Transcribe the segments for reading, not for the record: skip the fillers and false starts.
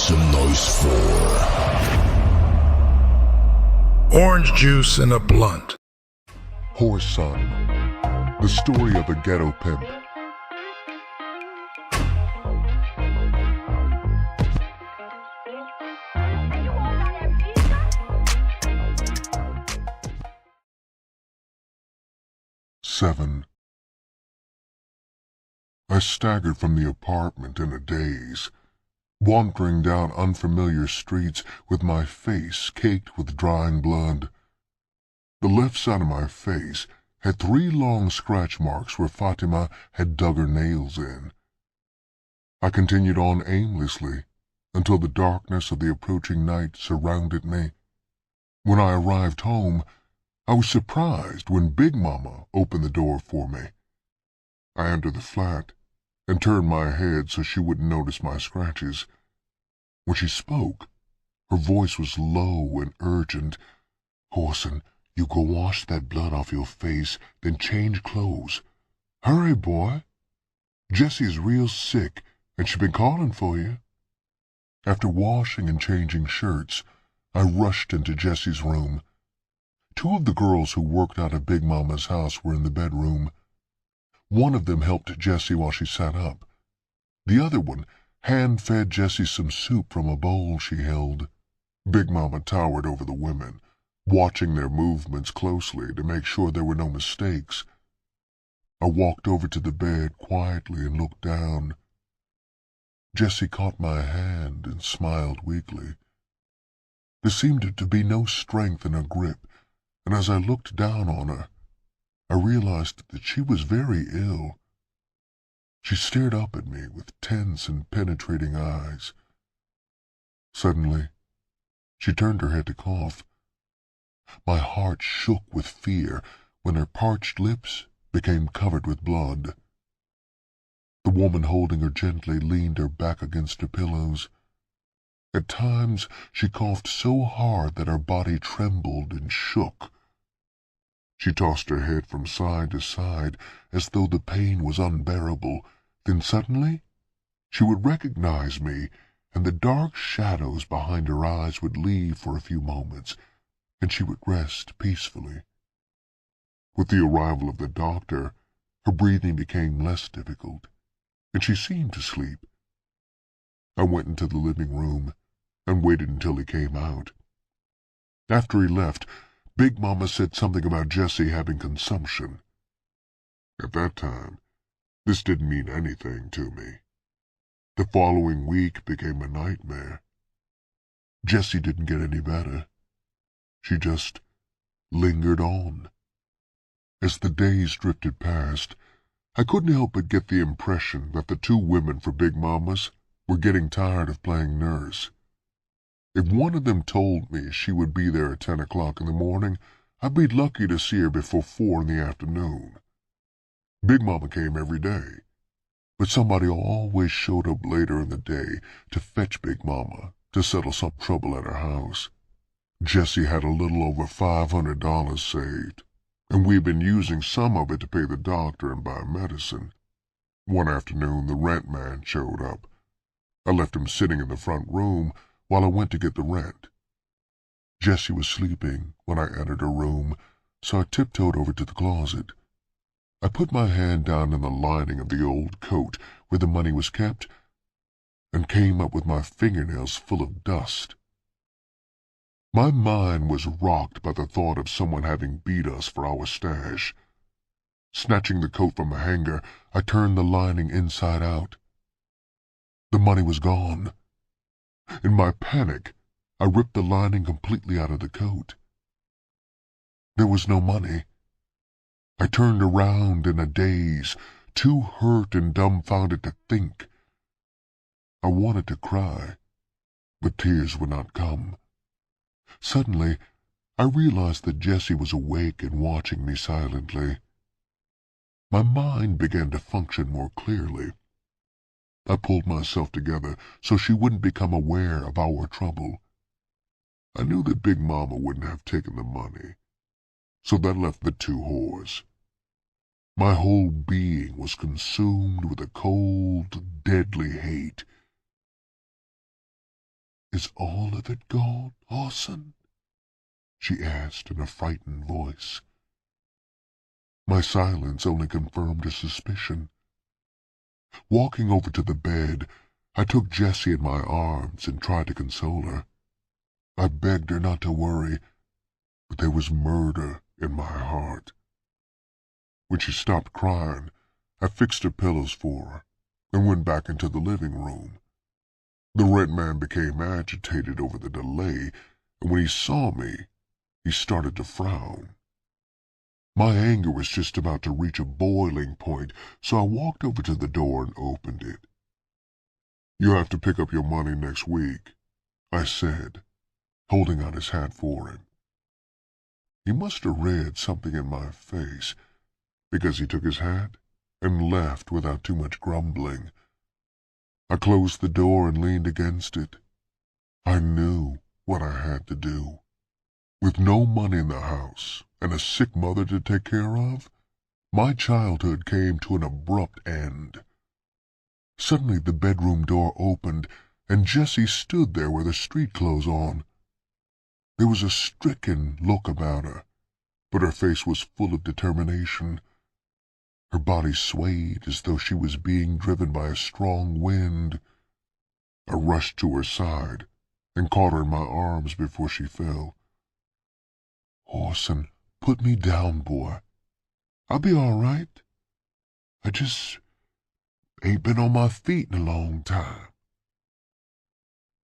some noise for Orange Juice and a Blunt. Whoreson, the story of a ghetto pimp. Seven. I staggered from the apartment in a daze, wandering down unfamiliar streets with my face caked with drying blood. The left side of my face had 3 long scratch marks where Fatima had dug her nails in. I continued on aimlessly until the darkness of the approaching night surrounded me. When I arrived home, I was surprised when Big Mama opened the door for me. I entered the flat and turned my head so she wouldn't notice my scratches. When she spoke, her voice was low and urgent. "Whoreson, you go wash that blood off your face, then change clothes. Hurry, boy. Jessie's real sick, and she's been calling for you." After washing and changing shirts, I rushed into Jessie's room. 2 of the girls who worked out of Big Mama's house were in the bedroom. One of them helped Jessie while she sat up. The other one hand-fed Jessie some soup from a bowl she held. Big Mama towered over the women, watching their movements closely to make sure there were no mistakes. I walked over to the bed quietly and looked down. Jessie caught my hand and smiled weakly. There seemed to be no strength in her grip, and as I looked down on her, I realized that she was very ill. She stared up at me with tense and penetrating eyes. Suddenly, she turned her head to cough. My heart shook with fear when her parched lips became covered with blood. The woman holding her gently leaned her back against her pillows. At times she coughed so hard that her body trembled and shook. She tossed her head from side to side as though the pain was unbearable. Then suddenly she would recognize me, and the dark shadows behind her eyes would leave for a few moments, and she would rest peacefully. With the arrival of the doctor, her breathing became less difficult, and she seemed to sleep. I went into the living room and waited until he came out. After he left, Big Mama said something about Jessie having consumption. At that time, this didn't mean anything to me. The following week became a nightmare. Jessie didn't get any better. She just lingered on. As the days drifted past, I couldn't help but get the impression that the 2 women for Big Mama's were getting tired of playing nurse. If one of them told me she would be there at 10 o'clock in the morning, I'd be lucky to see her before 4 in the afternoon. Big Mama came every day, but somebody always showed up later in the day to fetch Big Mama to settle some trouble at her house. Jessie had a little over $500 saved, and we'd been using some of it to pay the doctor and buy medicine. One afternoon, the rent man showed up. I left him sitting in the front room while I went to get the rent. Jessie was sleeping when I entered her room, so I tiptoed over to the closet. I put my hand down in the lining of the old coat where the money was kept and came up with my fingernails full of dust. My mind was rocked by the thought of someone having beat us for our stash. Snatching the coat from a hanger, I turned the lining inside out. The money was gone. In my panic, I ripped the lining completely out of the coat. There was no money. I turned around in a daze, too hurt and dumbfounded to think. I wanted to cry, but tears would not come. Suddenly, I realized that Jessie was awake and watching me silently. My mind began to function more clearly. I pulled myself together so she wouldn't become aware of our trouble. I knew that Big Mama wouldn't have taken the money, so that left the 2 whores. My whole being was consumed with a cold, deadly hate. "Is all of it gone, Whoreson?" she asked in a frightened voice. My silence only confirmed her suspicion. Walking over to the bed, I took Jessie in my arms and tried to console her. I begged her not to worry, but there was murder in my heart. When she stopped crying, I fixed her pillows for her and went back into the living room. The red man became agitated over the delay, and when he saw me, he started to frown. My anger was just about to reach a boiling point, so I walked over to the door and opened it. "You have to pick up your money next week," I said, holding out his hat for him. He must have read something in my face, because he took his hat and left without too much grumbling. I closed the door and leaned against it. I knew what I had to do. With no money in the house and a sick mother to take care of, my childhood came to an abrupt end. Suddenly the bedroom door opened, and Jessie stood there with her street clothes on. There was a stricken look about her, but her face was full of determination. Her body swayed as though she was being driven by a strong wind. I rushed to her side and caught her in my arms before she fell. "Whoreson, put me down, boy. I'll be all right. I just ain't been on my feet in a long time."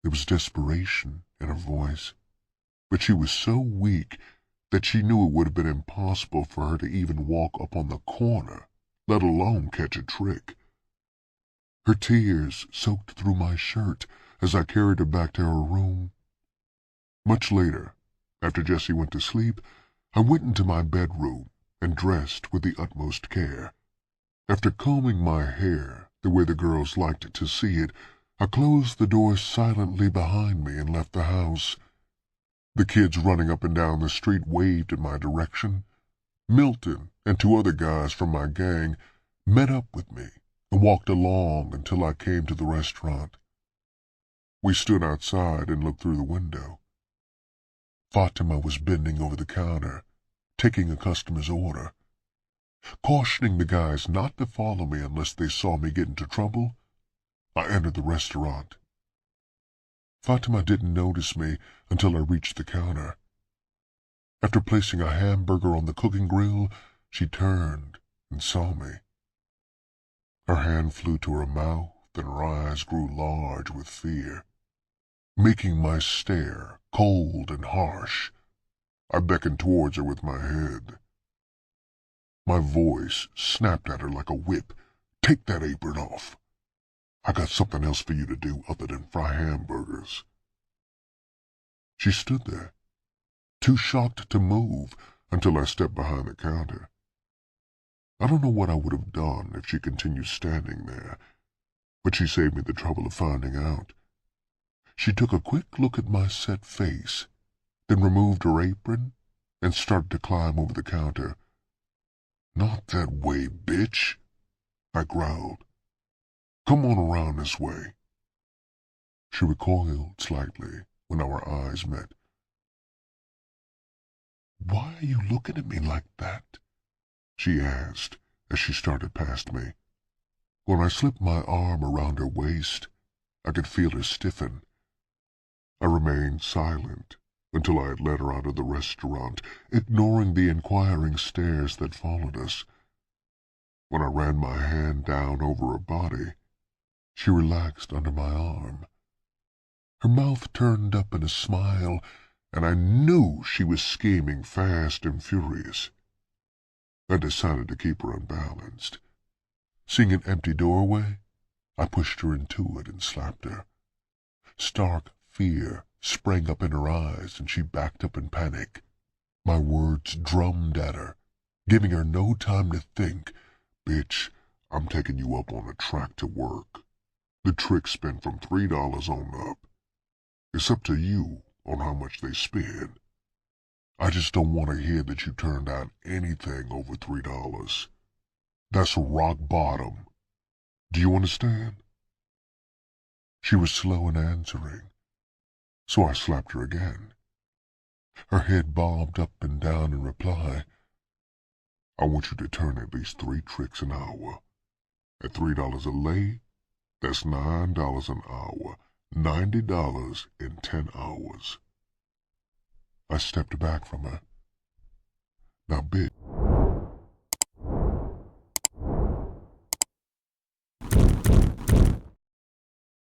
There was desperation in her voice, but she was so weak that she knew it would have been impossible for her to even walk up on the corner, let alone catch a trick. Her tears soaked through my shirt as I carried her back to her room. Much later, after Jessie went to sleep, I went into my bedroom and dressed with the utmost care. After combing my hair the way the girls liked to see it, I closed the door silently behind me and left the house. The kids running up and down the street waved in my direction. Milton and two other guys from my gang met up with me and walked along until I came to the restaurant. We stood outside and looked through the window. Fatima was bending over the counter, taking a customer's order. Cautioning the guys not to follow me unless they saw me get into trouble, I entered the restaurant. Fatima didn't notice me until I reached the counter. After placing a hamburger on the cooking grill, she turned and saw me. Her hand flew to her mouth and her eyes grew large with fear, making my stare cold and harsh. I beckoned towards her with my head. My voice snapped at her like a whip. "Take that apron off. I got something else for you to do other than fry hamburgers." She stood there, too shocked to move until I stepped behind the counter. I don't know what I would have done if she continued standing there, but she saved me the trouble of finding out. She took a quick look at my set face, then removed her apron and started to climb over the counter. "Not that way, bitch," I growled. "Come on around this way." She recoiled slightly when our eyes met. "Why are you looking at me like that?" she asked as she started past me. When I slipped my arm around her waist, I could feel her stiffen. I remained silent until I had led her out of the restaurant, ignoring the inquiring stares that followed us. When I ran my hand down over her body, she relaxed under my arm. Her mouth turned up in a smile, and I knew she was scheming fast and furious. I decided to keep her unbalanced. Seeing an empty doorway, I pushed her into it and slapped her. Stark fear sprang up in her eyes, and she backed up in panic. My words drummed at her, giving her no time to think. "Bitch, I'm taking you up on a track to work. The tricks spend from $3 on up. It's up to you on how much they spend. I just don't want to hear that you turned out anything over $3. That's rock bottom. Do you understand?" She was slow in answering, so I slapped her again. Her head bobbed up and down in reply. I want you to turn at least 3 tricks an hour. At $3 a lay, that's $9 an hour. $90 in 10 hours. I stepped back from her. Now, bitch,